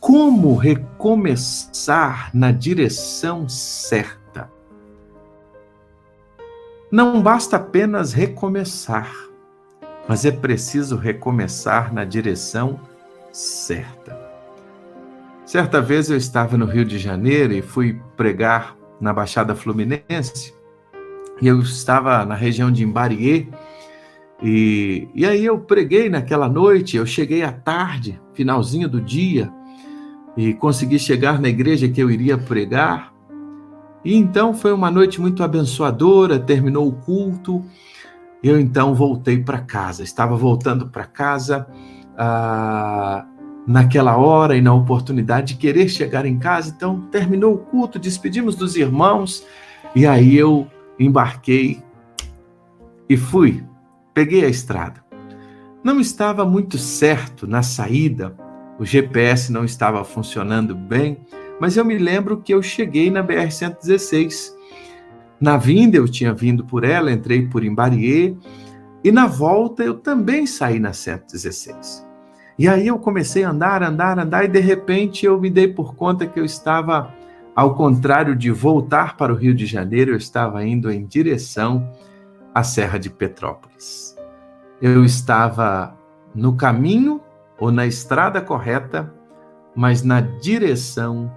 Como recomeçar na direção certa? Não basta apenas recomeçar, mas é preciso recomeçar na direção certa. Certa vez eu estava no Rio de Janeiro e fui pregar na Baixada Fluminense, e eu estava na região de Imbariê, e aí eu preguei naquela noite. Eu cheguei à tarde, finalzinho do dia, e consegui chegar na igreja que eu iria pregar. E então foi uma noite muito abençoadora, terminou o culto, eu então voltei para casa. Estava voltando para casa naquela hora e na oportunidade de querer chegar em casa. Então terminou o culto, despedimos dos irmãos, e aí eu embarquei e fui. Peguei a estrada. Não estava muito certo na saída, o GPS não estava funcionando bem, mas eu me lembro que eu cheguei na BR-116. Na vinda eu tinha vindo por ela, entrei por Imbariê, e na volta eu também saí na 116. E aí eu comecei a andar, e de repente eu me dei por conta que eu estava, ao contrário de voltar para o Rio de Janeiro, eu estava indo em direção à Serra de Petrópolis. Eu estava no caminho ou na estrada correta, mas na direção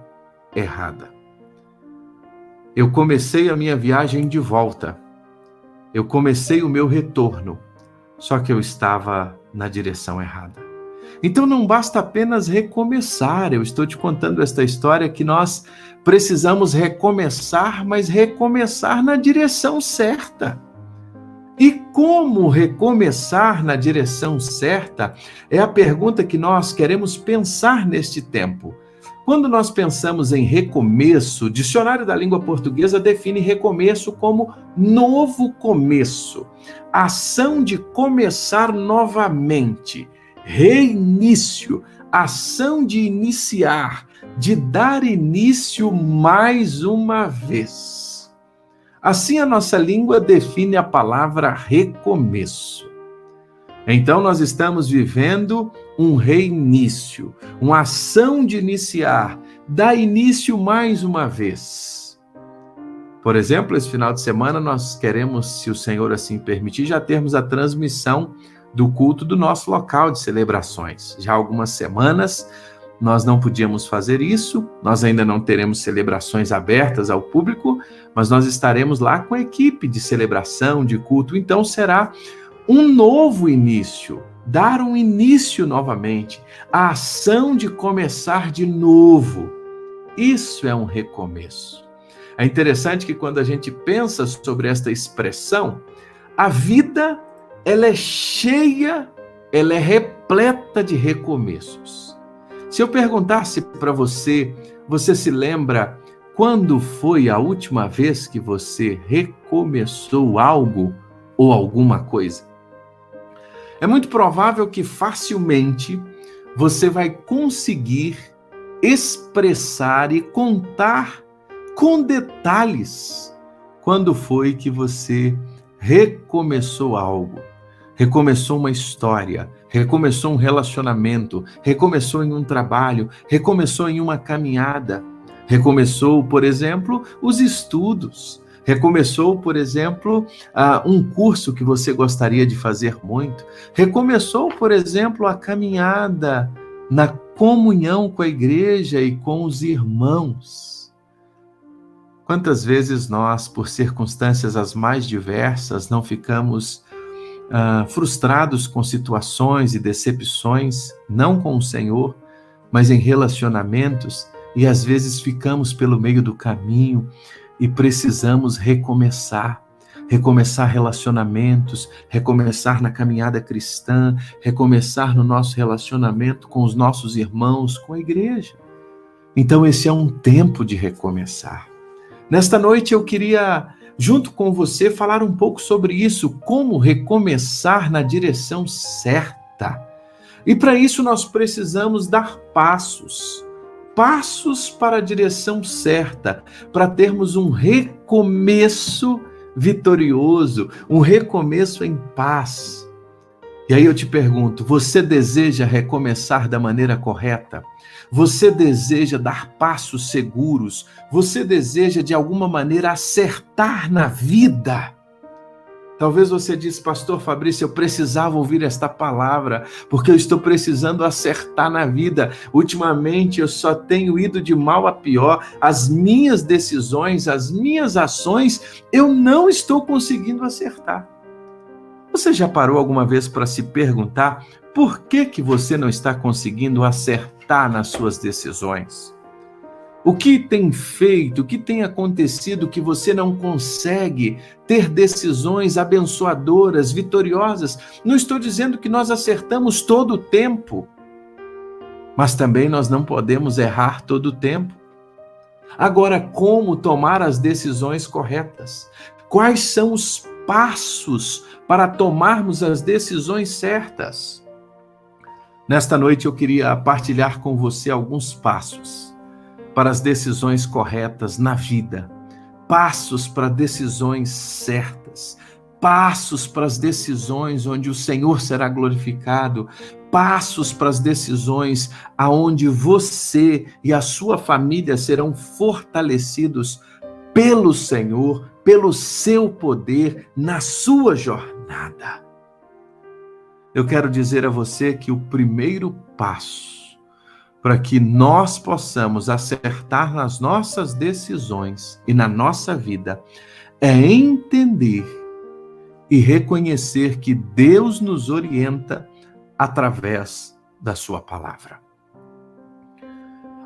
errada. Eu comecei a minha viagem de volta. Eu comecei o meu retorno, só que eu estava na direção errada. Então não basta apenas recomeçar. Eu estou te contando esta história que nós precisamos recomeçar, mas recomeçar na direção certa. E como recomeçar na direção certa é a pergunta que nós queremos pensar neste tempo. Quando nós pensamos em recomeço, o Dicionário da Língua Portuguesa define recomeço como novo começo, ação de começar novamente, reinício, ação de iniciar, de dar início mais uma vez. Assim, a nossa língua define a palavra recomeço. Então, nós estamos vivendo um reinício, uma ação de iniciar, dar início mais uma vez. Por exemplo, esse final de semana nós queremos, se o Senhor assim permitir, já termos a transmissão do culto do nosso local de celebrações. Já há algumas semanas nós não podíamos fazer isso, nós ainda não teremos celebrações abertas ao público, mas nós estaremos lá com a equipe de celebração, de culto. Então será um novo início, dar um início novamente, a ação de começar de novo. Isso é um recomeço. É interessante que quando a gente pensa sobre esta expressão, a vida ela é cheia, ela é repleta de recomeços. Se eu perguntasse para você, você se lembra quando foi a última vez que você recomeçou algo ou alguma coisa? É muito provável que facilmente você vai conseguir expressar e contar com detalhes quando foi que você recomeçou algo, recomeçou uma história, recomeçou um relacionamento, recomeçou em um trabalho, recomeçou em uma caminhada, recomeçou, por exemplo, os estudos, recomeçou, por exemplo, um curso que você gostaria de fazer muito, recomeçou, por exemplo, a caminhada na comunhão com a igreja e com os irmãos. Quantas vezes nós, por circunstâncias as mais diversas, não ficamos frustrados com situações e decepções, não com o Senhor, mas em relacionamentos, e às vezes ficamos pelo meio do caminho e precisamos recomeçar relacionamentos, recomeçar na caminhada cristã, recomeçar no nosso relacionamento com os nossos irmãos, com a igreja. Então esse é um tempo de recomeçar. Nesta noite eu queria, junto com você, falar um pouco sobre isso, como recomeçar na direção certa. E para isso nós precisamos dar passos para a direção certa, para termos um recomeço vitorioso, um recomeço em paz. E aí eu te pergunto, você deseja recomeçar da maneira correta? Você deseja dar passos seguros? Você deseja de alguma maneira acertar na vida? Talvez você diz, pastor Fabrício, eu precisava ouvir esta palavra, porque eu estou precisando acertar na vida. Ultimamente eu só tenho ido de mal a pior. As minhas decisões, as minhas ações, eu não estou conseguindo acertar. Você já parou alguma vez para se perguntar por que você não está conseguindo acertar nas suas decisões? O que tem feito, o que tem acontecido que você não consegue ter decisões abençoadoras, vitoriosas? Não estou dizendo que nós acertamos todo o tempo, mas também nós não podemos errar todo o tempo. Agora, como tomar as decisões corretas? Quais são os passos para tomarmos as decisões certas? Nesta noite eu queria partilhar com você alguns passos para as decisões corretas na vida, passos para decisões certas, passos para as decisões onde o Senhor será glorificado, passos para as decisões aonde você e a sua família serão fortalecidos pelo Senhor, pelo seu poder na sua jornada. Eu quero dizer a você que o primeiro passo para que nós possamos acertar nas nossas decisões e na nossa vida é entender e reconhecer que Deus nos orienta através da sua palavra.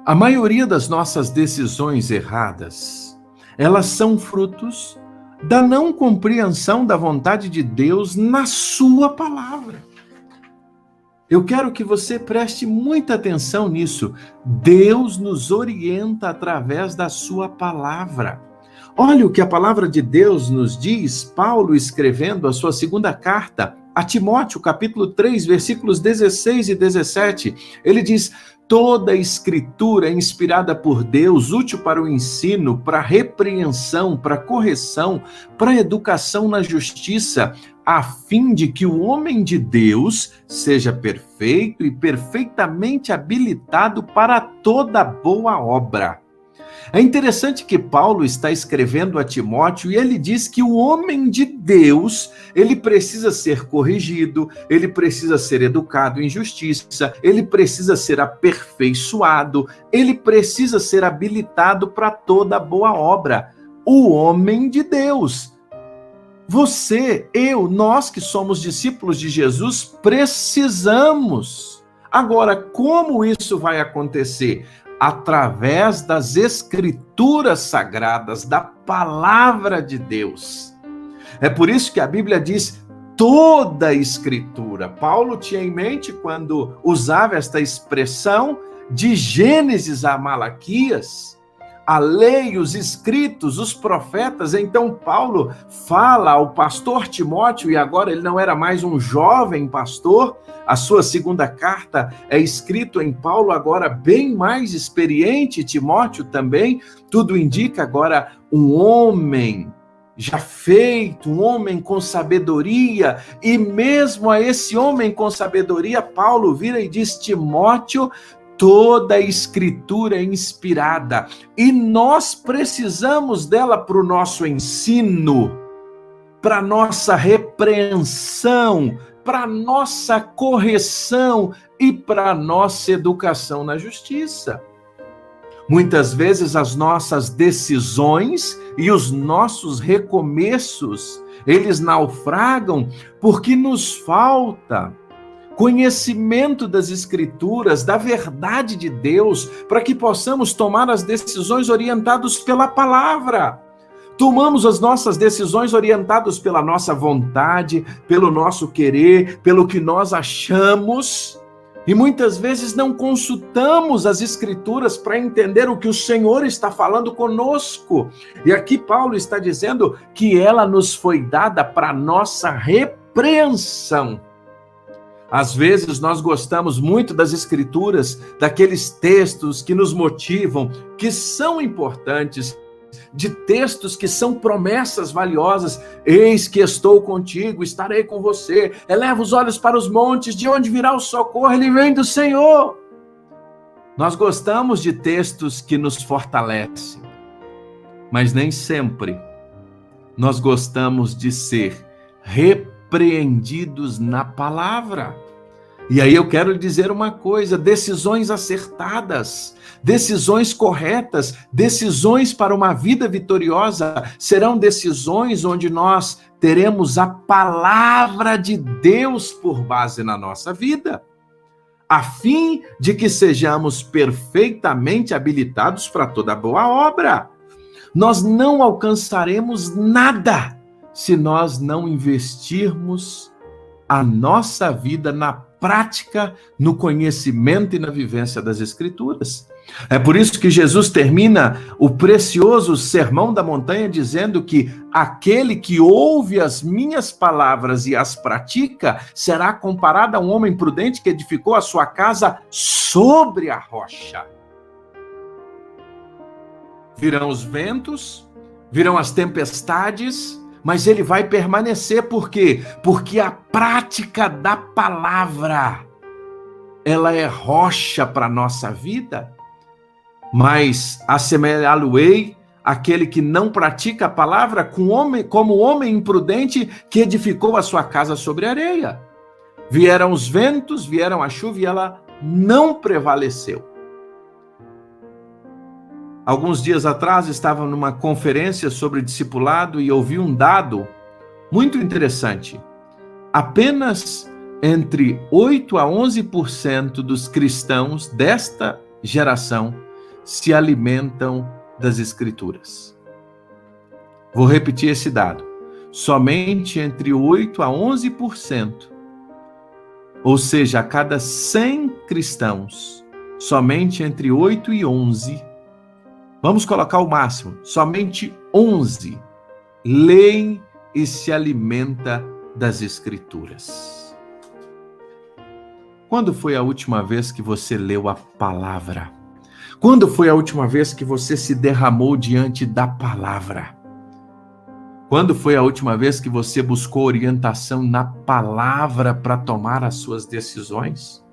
A maioria das nossas decisões erradas, elas são frutos da não compreensão da vontade de Deus na sua palavra. Eu quero que você preste muita atenção nisso. Deus nos orienta através da sua palavra. Olha o que a palavra de Deus nos diz, Paulo escrevendo a sua segunda carta a Timóteo, capítulo 3, versículos 16 e 17. Ele diz: toda a escritura é inspirada por Deus, útil para o ensino, para a repreensão, para a correção, para a educação na justiça, a fim de que o homem de Deus seja perfeito e perfeitamente habilitado para toda boa obra. É interessante que Paulo está escrevendo a Timóteo e ele diz que o homem de Deus, ele precisa ser corrigido, ele precisa ser educado em justiça, ele precisa ser aperfeiçoado, ele precisa ser habilitado para toda boa obra. O homem de Deus. Você, eu, nós que somos discípulos de Jesus, precisamos. Agora, como isso vai acontecer? Através das escrituras sagradas, da palavra de Deus. É por isso que a Bíblia diz toda a escritura. Paulo tinha em mente, quando usava esta expressão, de Gênesis a Malaquias, a lei, os escritos, os profetas. Então Paulo fala ao pastor Timóteo, e agora ele não era mais um jovem pastor, a sua segunda carta é escrito em Paulo, agora bem mais experiente, Timóteo também, tudo indica agora um homem já feito, um homem com sabedoria, e mesmo a esse homem com sabedoria, Paulo vira e diz: Timóteo, toda a escritura é inspirada e nós precisamos dela para o nosso ensino, para a nossa repreensão, para a nossa correção e para a nossa educação na justiça. Muitas vezes as nossas decisões e os nossos recomeços, eles naufragam porque nos falta conhecimento das Escrituras, da verdade de Deus, para que possamos tomar as decisões orientadas pela palavra. Tomamos as nossas decisões orientadas pela nossa vontade, pelo nosso querer, pelo que nós achamos, e muitas vezes não consultamos as Escrituras para entender o que o Senhor está falando conosco. E aqui Paulo está dizendo que ela nos foi dada para nossa repreensão. Às vezes nós gostamos muito das Escrituras, daqueles textos que nos motivam, que são importantes, de textos que são promessas valiosas. Eis que estou contigo, estarei com você. Eleva os olhos para os montes, de onde virá o socorro? Ele vem do Senhor. Nós gostamos de textos que nos fortalecem, mas nem sempre nós gostamos de ser repreendidos na palavra. E aí eu quero lhe dizer uma coisa: decisões acertadas, decisões corretas, decisões para uma vida vitoriosa, serão decisões onde nós teremos a palavra de Deus por base na nossa vida, a fim de que sejamos perfeitamente habilitados para toda boa obra. Nós não alcançaremos nada se nós não investirmos a nossa vida na prática, no conhecimento e na vivência das Escrituras. É por isso que Jesus termina o precioso Sermão da Montanha dizendo que aquele que ouve as minhas palavras e as pratica será comparado a um homem prudente que edificou a sua casa sobre a rocha. Virão os ventos, virão as tempestades, mas ele vai permanecer. Por quê? Porque a prática da palavra, ela é rocha para a nossa vida. Mas assemelhá-lo-ei aquele que não pratica a palavra como o homem imprudente que edificou a sua casa sobre a areia. Vieram os ventos, vieram a chuva e ela não prevaleceu. Alguns dias atrás estava numa conferência sobre discipulado e ouvi um dado muito interessante. Apenas entre 8 a 11% dos cristãos desta geração se alimentam das Escrituras. Vou repetir esse dado. Somente entre 8 a 11%, ou seja, a cada 100 cristãos, somente entre 8 e 11, vamos colocar o máximo, somente 11 leem e se alimenta das Escrituras. Quando foi a última vez que você leu a palavra? Quando foi a última vez que você se derramou diante da palavra? Quando foi a última vez que você buscou orientação na palavra para tomar as suas decisões?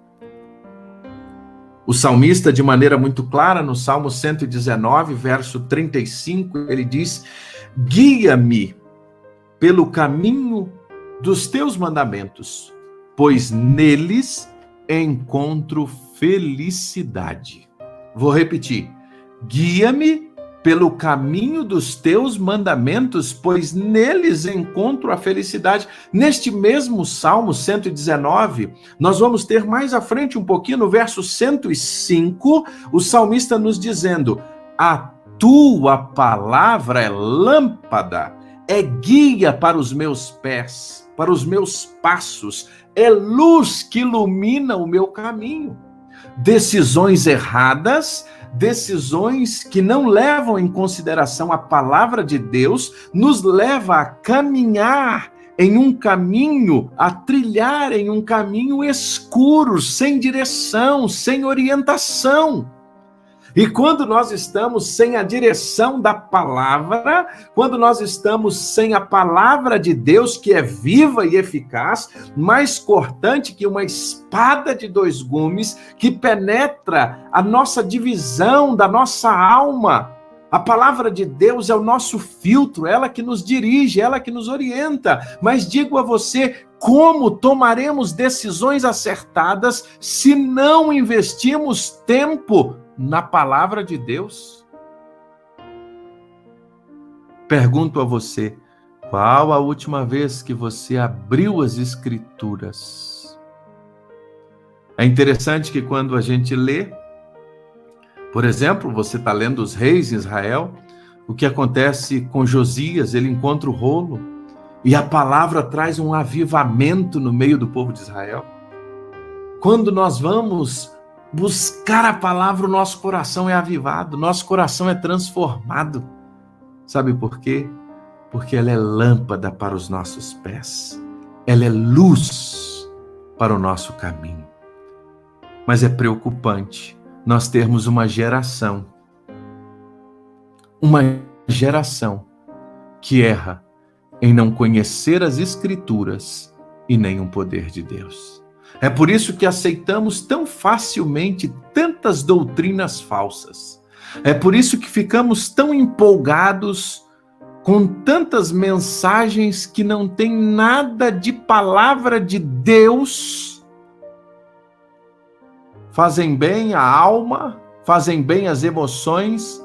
O salmista, de maneira muito clara, no Salmo 119, verso 35, ele diz: guia-me pelo caminho dos teus mandamentos, pois neles encontro felicidade. Vou repetir: guia-me pelo caminho dos teus mandamentos, pois neles encontro a felicidade. Neste mesmo Salmo 119, nós vamos ter mais à frente um pouquinho, no verso 105, o salmista nos dizendo: a tua palavra é lâmpada, é guia para os meus pés, para os meus passos, é luz que ilumina o meu caminho. Decisões erradas, decisões que não levam em consideração a palavra de Deus, nos leva a caminhar em um caminho, a trilhar em um caminho escuro, sem direção, sem orientação. E quando nós estamos sem a direção da palavra, quando nós estamos sem a palavra de Deus, que é viva e eficaz, mais cortante que uma espada de dois gumes, que penetra a nossa divisão da nossa alma, a palavra de Deus é o nosso filtro, ela que nos dirige, ela que nos orienta. Mas digo a você, como tomaremos decisões acertadas se não investimos tempo na palavra de Deus? Pergunto a você, qual a última vez que você abriu as Escrituras? É interessante que quando a gente lê, por exemplo, você está lendo os reis em Israel, o que acontece com Josias, ele encontra o rolo, e a palavra traz um avivamento no meio do povo de Israel. Quando nós vamos buscar a palavra, o nosso coração é avivado, nosso coração é transformado. Sabe por quê? Porque ela é lâmpada para os nossos pés, ela é luz para o nosso caminho. Mas é preocupante nós termos uma geração geração que erra em não conhecer as Escrituras e nem o poder de Deus. É por isso que aceitamos tão facilmente tantas doutrinas falsas. É por isso que ficamos tão empolgados com tantas mensagens que não tem nada de palavra de Deus. Fazem bem a alma, fazem bem as emoções,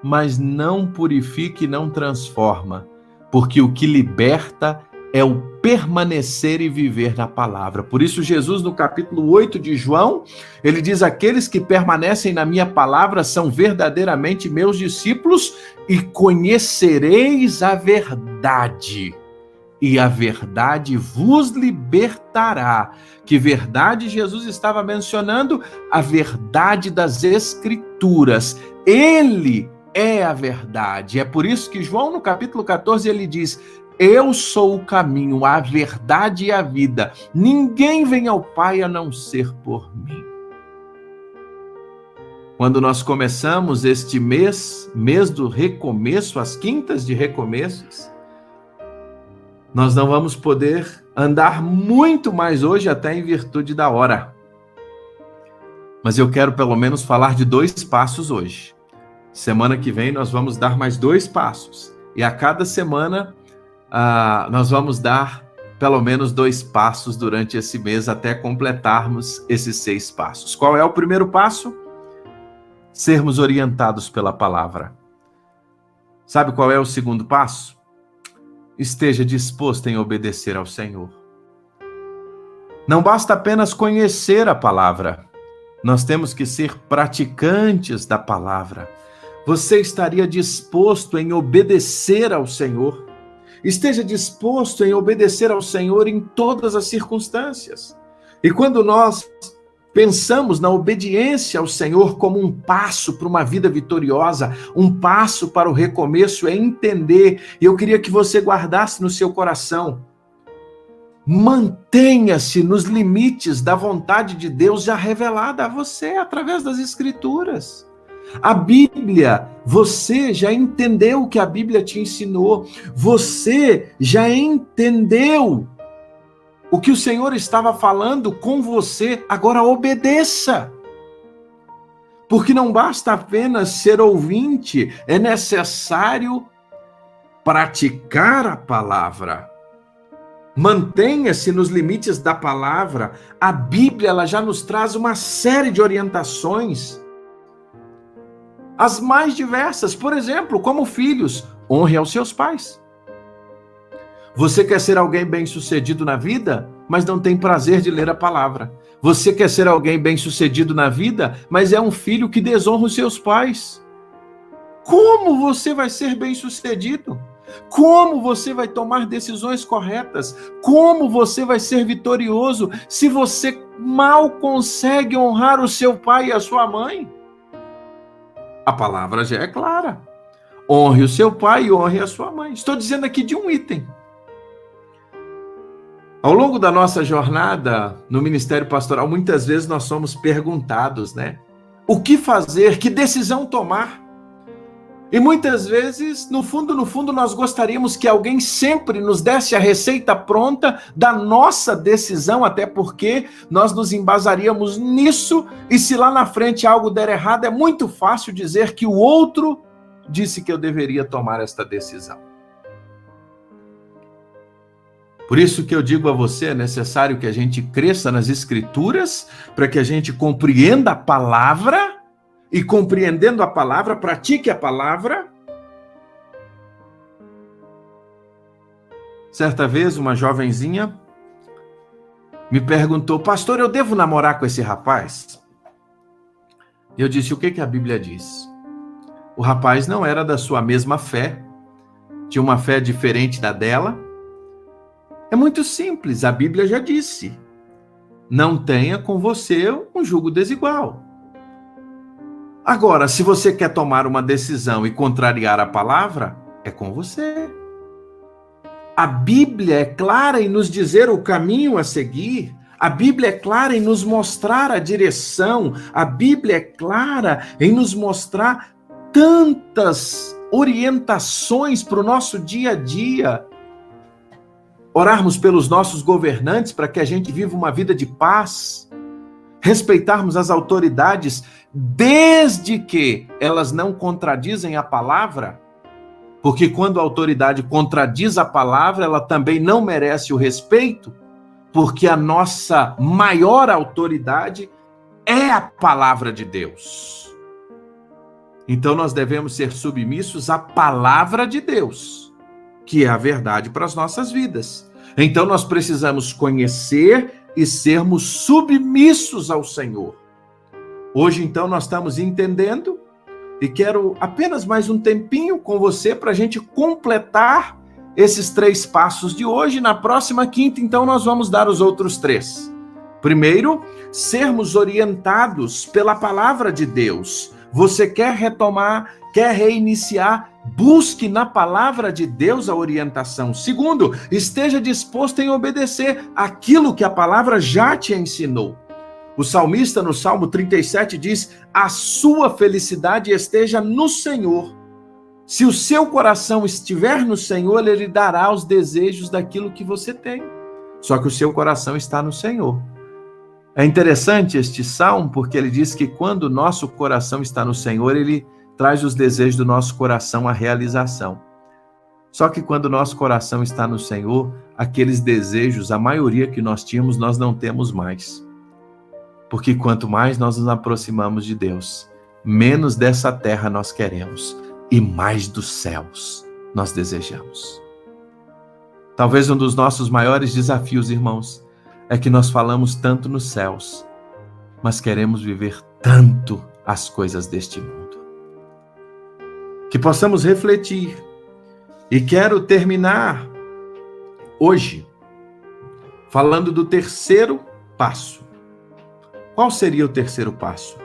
mas não purifica e não transforma, porque o que liberta é o permanecer e viver na palavra. Por isso Jesus, no capítulo 8 de João, ele diz: aqueles que permanecem na minha palavra são verdadeiramente meus discípulos e conhecereis a verdade. E a verdade vos libertará. Que verdade Jesus estava mencionando? A verdade das Escrituras. Ele é a verdade. É por isso que João, no capítulo 14, ele diz: eu sou o caminho, a verdade e a vida. Ninguém vem ao Pai a não ser por mim. Quando nós começamos este mês do recomeço, as quintas de recomeços, nós não vamos poder andar muito mais hoje, até em virtude da hora. Mas eu quero pelo menos falar de 2 passos hoje. Semana que vem nós vamos dar mais 2 passos. E a cada semana nós vamos dar pelo menos 2 passos durante esse mês até completarmos esses 6 passos. Qual é o primeiro passo? Sermos orientados pela palavra. Sabe qual é o segundo passo? Esteja disposto em obedecer ao Senhor. Não basta apenas conhecer a palavra. Nós temos que ser praticantes da palavra. Você estaria disposto em obedecer ao Senhor? Esteja disposto em obedecer ao Senhor em todas as circunstâncias. E quando nós pensamos na obediência ao Senhor como um passo para uma vida vitoriosa, um passo para o recomeço, é entender, e eu queria que você guardasse no seu coração: mantenha-se nos limites da vontade de Deus já revelada a você através das Escrituras. A Bíblia, você já entendeu o que a Bíblia te ensinou, você já entendeu o que o Senhor estava falando com você, agora obedeça. Porque não basta apenas ser ouvinte, é necessário praticar a palavra. Mantenha-se nos limites da palavra. A Bíblia, ela já nos traz uma série de orientações, as mais diversas. Por exemplo, como filhos, honre aos seus pais. Você quer ser alguém bem-sucedido na vida, mas não tem prazer de ler a palavra. Você quer ser alguém bem-sucedido na vida, mas é um filho que desonra os seus pais. Como você vai ser bem-sucedido? Como você vai tomar decisões corretas? Como você vai ser vitorioso se você mal consegue honrar o seu pai e a sua mãe? A palavra já é clara. Honre o seu pai e honre a sua mãe. Estou dizendo aqui de um item. Ao longo da nossa jornada no Ministério Pastoral, muitas vezes nós somos perguntados, o que fazer, que decisão tomar? E muitas vezes, no fundo, nós gostaríamos que alguém sempre nos desse a receita pronta da nossa decisão, até porque nós nos embasaríamos nisso, e se lá na frente algo der errado, é muito fácil dizer que o outro disse que eu deveria tomar esta decisão. Por isso que eu digo a você, é necessário que a gente cresça nas Escrituras, para que a gente compreenda a palavra, e compreendendo a palavra, pratique a palavra. Certa vez, uma jovenzinha me perguntou: pastor, eu devo namorar com esse rapaz? Eu disse: o que a Bíblia diz? O rapaz não era da sua mesma fé, tinha uma fé diferente da dela. É muito simples, a Bíblia já disse: não tenha com você um jugo desigual. Agora, se você quer tomar uma decisão e contrariar a palavra, é com você. A Bíblia é clara em nos dizer o caminho a seguir. A Bíblia é clara em nos mostrar a direção. A Bíblia é clara em nos mostrar tantas orientações para o nosso dia a dia, orarmos pelos nossos governantes para que a gente viva uma vida de paz, respeitarmos as autoridades, desde que elas não contradizem a palavra, porque quando a autoridade contradiz a palavra, ela também não merece o respeito, porque a nossa maior autoridade é a palavra de Deus. Então nós devemos ser submissos à palavra de Deus, que é a verdade para as nossas vidas. Então nós precisamos conhecer e sermos submissos ao Senhor. Hoje, então, nós estamos entendendo e quero apenas mais um tempinho com você para a gente completar esses 3 passos de hoje. Na próxima quinta, então, nós vamos dar os outros 3. Primeiro, sermos orientados pela palavra de Deus. Você quer retomar, quer reiniciar, busque na palavra de Deus a orientação. Segundo, esteja disposto em obedecer aquilo que a palavra já te ensinou. O salmista, no Salmo 37, diz: a sua felicidade esteja no Senhor. Se o seu coração estiver no Senhor, ele dará os desejos daquilo que você tem. Só que o seu coração está no Senhor. É interessante este salmo, porque ele diz que quando o nosso coração está no Senhor, ele traz os desejos do nosso coração à realização. Só que quando o nosso coração está no Senhor, aqueles desejos, a maioria que nós tínhamos, nós não temos mais. Porque quanto mais nós nos aproximamos de Deus, menos dessa terra nós queremos e mais dos céus nós desejamos. Talvez um dos nossos maiores desafios, irmãos, é que nós falamos tanto nos céus, mas queremos viver tanto as coisas deste mundo. Que possamos refletir. E quero terminar hoje falando do terceiro passo. Qual seria o terceiro passo?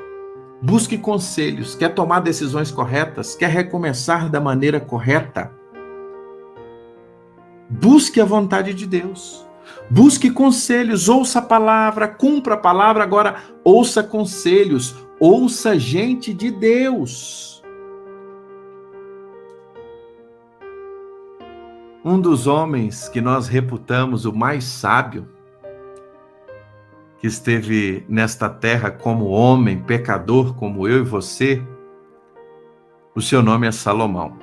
Busque conselhos. Quer tomar decisões corretas? Quer recomeçar da maneira correta? Busque a vontade de Deus. Busque conselhos. Ouça a palavra, cumpra a palavra. Agora, ouça conselhos. Ouça gente de Deus. Um dos homens que nós reputamos o mais sábio, que esteve nesta terra como homem, pecador como eu e você, o seu nome é Salomão.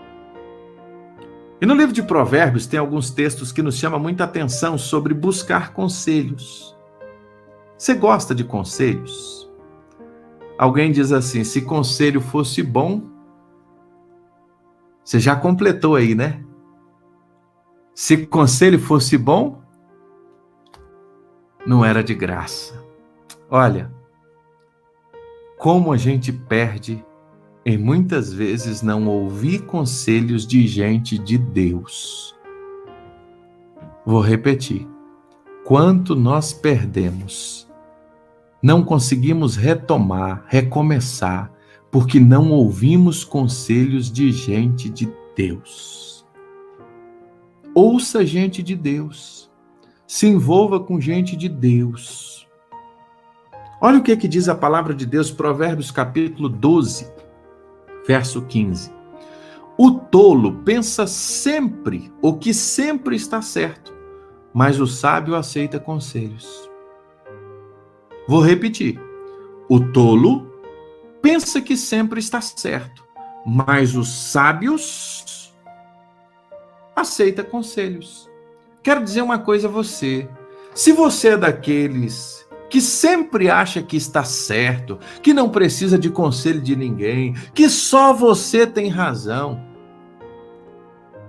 E no livro de Provérbios tem alguns textos que nos chamam muita atenção sobre buscar conselhos. Você gosta de conselhos? Alguém diz assim: se conselho fosse bom, você já completou aí, né? Se conselho fosse bom, não era de graça. Olha, como a gente perde em muitas vezes não ouvir conselhos de gente de Deus. Vou repetir. Quanto nós perdemos, não conseguimos retomar, recomeçar, porque não ouvimos conselhos de gente de Deus. Ouça gente de Deus. Se envolva com gente de Deus. Olha o que diz a palavra de Deus, Provérbios capítulo 12, verso 15. O tolo pensa sempre o que sempre está certo, mas o sábio aceita conselhos. Vou repetir. O tolo pensa que sempre está certo, mas os sábios aceitam conselhos. Quero dizer uma coisa a você. Se você é daqueles que sempre acha que está certo, que não precisa de conselho de ninguém, que só você tem razão,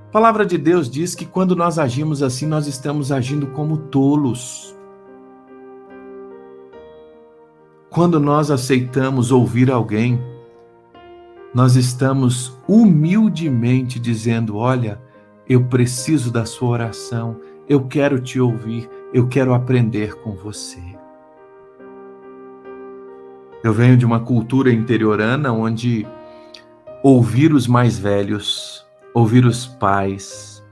a palavra de Deus diz que quando nós agimos assim, nós estamos agindo como tolos. Quando nós aceitamos ouvir alguém, nós estamos humildemente dizendo: olha, eu preciso da sua oração, eu quero te ouvir, eu quero aprender com você. Eu venho de uma cultura interiorana onde ouvir os mais velhos, ouvir os pais,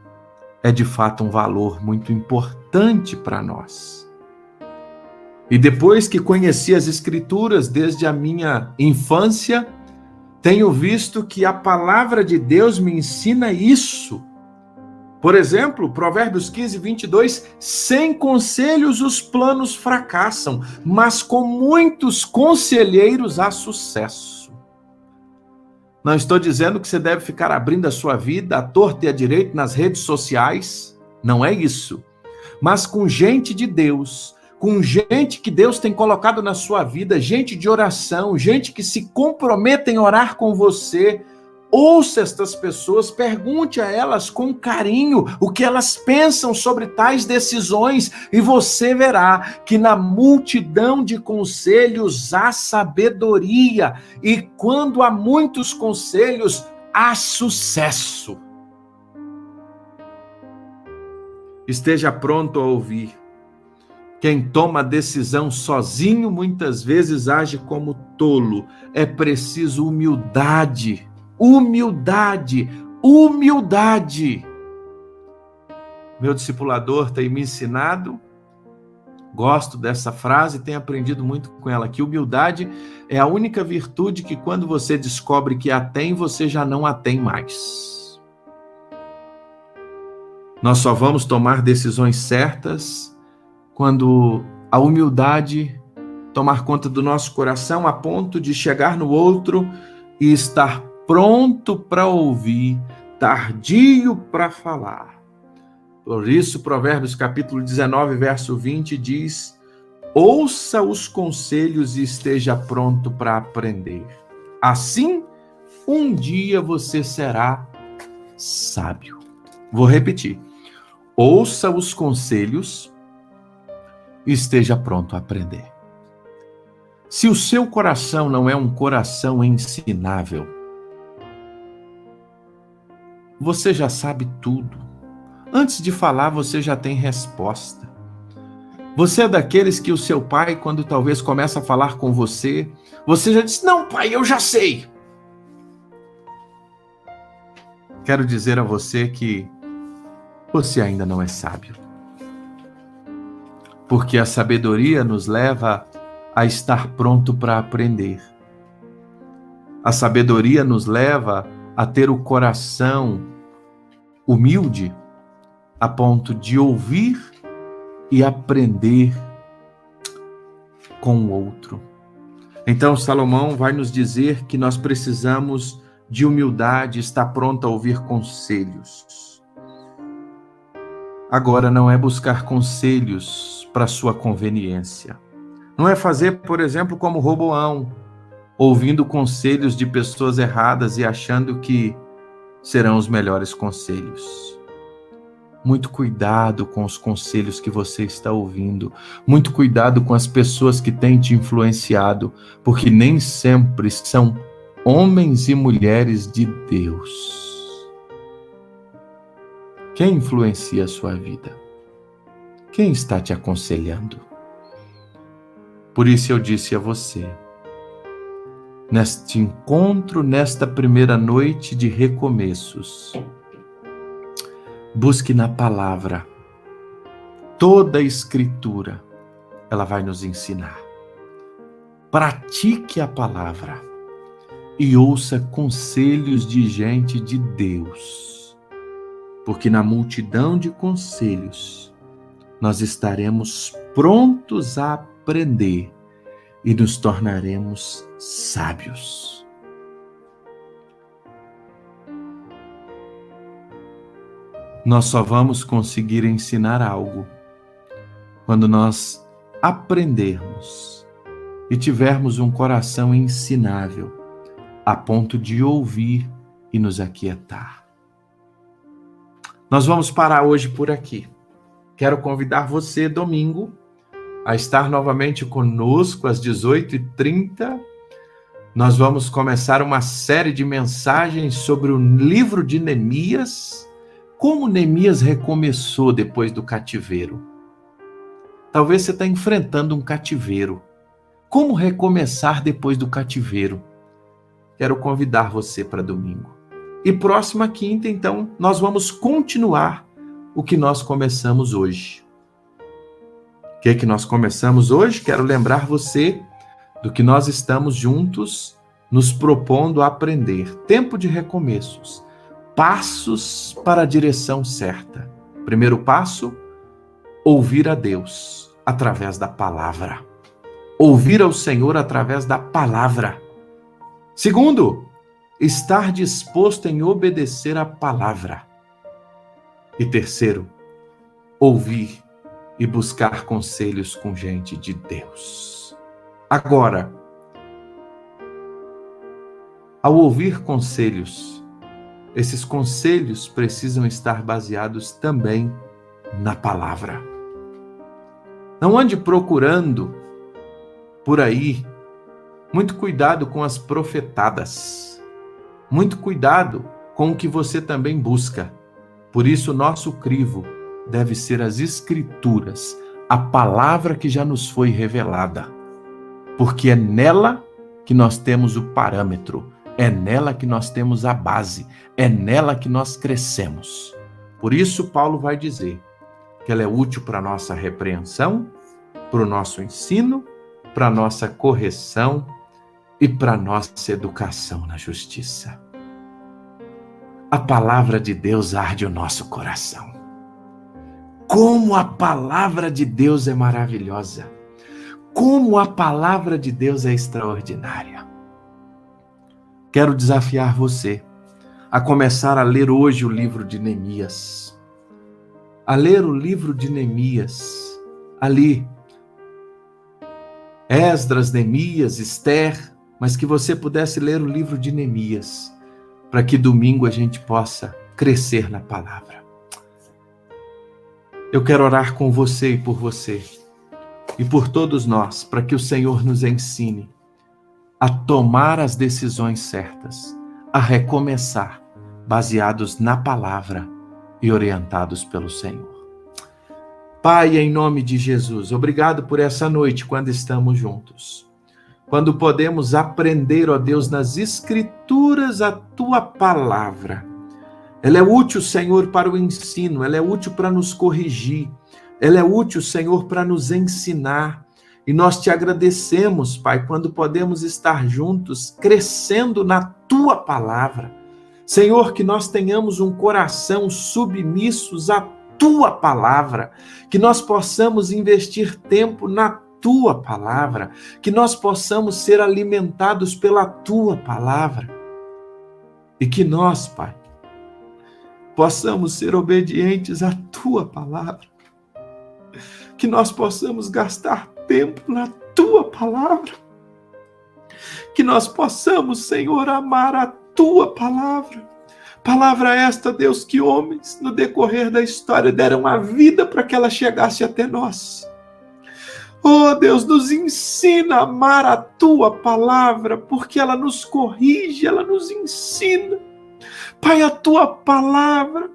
é de fato um valor muito importante para nós. E depois que conheci as Escrituras desde a minha infância, Tenho visto que a palavra de Deus me ensina isso. Por exemplo, Provérbios 15, 22, sem conselhos os planos fracassam, mas com muitos conselheiros há sucesso. Não estou dizendo que você deve ficar abrindo a sua vida à torta e à direita nas redes sociais, não é isso. Mas com gente de Deus, com gente que Deus tem colocado na sua vida, gente de oração, gente que se compromete em orar com você. Ouça estas pessoas, pergunte a elas com carinho o que elas pensam sobre tais decisões e você verá que na multidão de conselhos há sabedoria e quando há muitos conselhos há sucesso. Esteja pronto a ouvir. Quem toma decisão sozinho muitas vezes age como tolo. É preciso humildade. Humildade, humildade. Meu discipulador tem me ensinado, gosto dessa frase, tenho aprendido muito com ela, que humildade é a única virtude que quando você descobre que a tem, você já não a tem mais. Nós só vamos tomar decisões certas quando a humildade tomar conta do nosso coração a ponto de chegar no outro e estar pronto para ouvir, tardio para falar. Por isso, Provérbios capítulo 19, verso 20 diz: ouça os conselhos e esteja pronto para aprender. Assim, um dia você será sábio. Vou repetir. Ouça os conselhos e esteja pronto a aprender. Se o seu coração não é um coração ensinável, você já sabe tudo. Antes de falar, você já tem resposta. Você é daqueles que o seu pai, quando talvez começa a falar com você, você já diz: não, pai, eu já sei. Quero dizer a você que você ainda não é sábio. Porque a sabedoria nos leva a estar pronto para aprender. A sabedoria nos leva a ter o coração humilde a ponto de ouvir e aprender com o outro. Então, Salomão vai nos dizer que nós precisamos de humildade, estar pronto a ouvir conselhos. Agora, não é buscar conselhos para sua conveniência. Não é fazer, por exemplo, como Roboão, ouvindo conselhos de pessoas erradas e achando que serão os melhores conselhos. Muito cuidado com os conselhos que você está ouvindo. Muito cuidado com as pessoas que têm te influenciado, porque nem sempre são homens e mulheres de Deus. Quem influencia a sua vida? Quem está te aconselhando? Por isso eu disse a você, neste encontro, nesta primeira noite de recomeços, busque na palavra. Toda a Escritura, ela vai nos ensinar. Pratique a palavra e ouça conselhos de gente de Deus, porque na multidão de conselhos nós estaremos prontos a aprender e nos tornaremos sábios. Nós só vamos conseguir ensinar algo quando nós aprendermos e tivermos um coração ensinável a ponto de ouvir e nos aquietar. Nós vamos parar hoje por aqui. Quero convidar você, domingo, a estar novamente conosco às 18h30. Nós vamos começar uma série de mensagens sobre o livro de Neemias, como Neemias recomeçou depois do cativeiro. Talvez você está enfrentando um cativeiro. Como recomeçar depois do cativeiro? Quero convidar você para domingo. E próxima quinta, então, nós vamos continuar o que nós começamos hoje. O que é que nós começamos hoje? Quero lembrar você do que nós estamos juntos nos propondo a aprender. Tempo de recomeços, passos para a direção certa. Primeiro passo, ouvir a Deus através da palavra. Ouvir ao Senhor através da palavra. Segundo, estar disposto em obedecer à palavra. E terceiro, ouvir e buscar conselhos com gente de Deus. Agora, ao ouvir conselhos, esses conselhos precisam estar baseados também na palavra. Não ande procurando por aí. Muito cuidado com as profetadas. Muito cuidado com o que você também busca. Por isso, nosso crivo deve ser as Escrituras, a palavra que já nos foi revelada. Porque é nela que nós temos o parâmetro, é nela que nós temos a base, é nela que nós crescemos. Por isso, Paulo vai dizer que ela é útil para a nossa repreensão, para o nosso ensino, para a nossa correção e para a nossa educação na justiça. A palavra de Deus arde o nosso coração. Como a palavra de Deus é maravilhosa. Como a palavra de Deus é extraordinária. Quero desafiar você a começar a ler hoje o livro de Neemias. A ler o livro de Neemias. Ali, Esdras, Neemias, Esther, mas que você pudesse ler o livro de Neemias, para que domingo a gente possa crescer na palavra. Eu quero orar com você e por você, e por todos nós, para que o Senhor nos ensine a tomar as decisões certas, a recomeçar, baseados na palavra e orientados pelo Senhor. Pai, em nome de Jesus, obrigado por essa noite, quando estamos juntos. Quando podemos aprender, ó Deus, nas Escrituras a Tua palavra. Ela é útil, Senhor, para o ensino, ela é útil para nos corrigir, ela é útil, Senhor, para nos ensinar. E nós te agradecemos, Pai, quando podemos estar juntos, crescendo na Tua palavra. Senhor, que nós tenhamos um coração submissos à Tua palavra, que nós possamos investir tempo na Tua palavra, que nós possamos ser alimentados pela Tua palavra. E que nós, Pai, possamos ser obedientes à Tua palavra. Que nós possamos gastar tempo na Tua palavra. Que nós possamos, Senhor, amar a Tua palavra. Palavra esta, Deus, que homens, no decorrer da história, deram a vida para que ela chegasse até nós. Oh, Deus, nos ensina a amar a Tua palavra, porque ela nos corrige, ela nos ensina. Pai, a Tua palavra,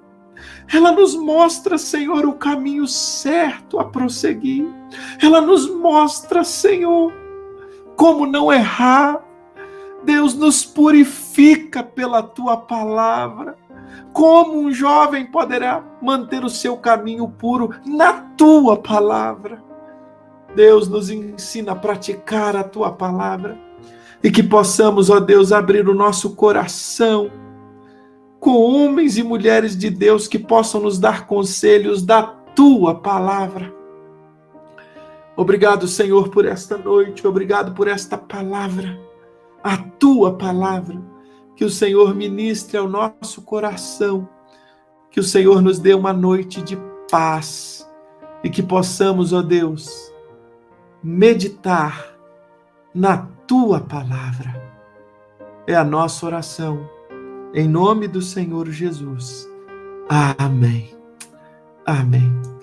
ela nos mostra, Senhor, o caminho certo a prosseguir. Ela nos mostra, Senhor, como não errar. Deus, nos purifica pela Tua palavra. Como um jovem poderá manter o seu caminho puro na Tua palavra? Deus, nos ensina a praticar a Tua palavra e que possamos, ó Deus, abrir o nosso coração com homens e mulheres de Deus que possam nos dar conselhos da Tua palavra. Obrigado, Senhor, por esta noite, obrigado por esta palavra, a Tua palavra, que o Senhor ministre ao nosso coração, que o Senhor nos dê uma noite de paz e que possamos, ó Deus, meditar na Tua palavra. É a nossa oração, em nome do Senhor Jesus. Amém. Amém.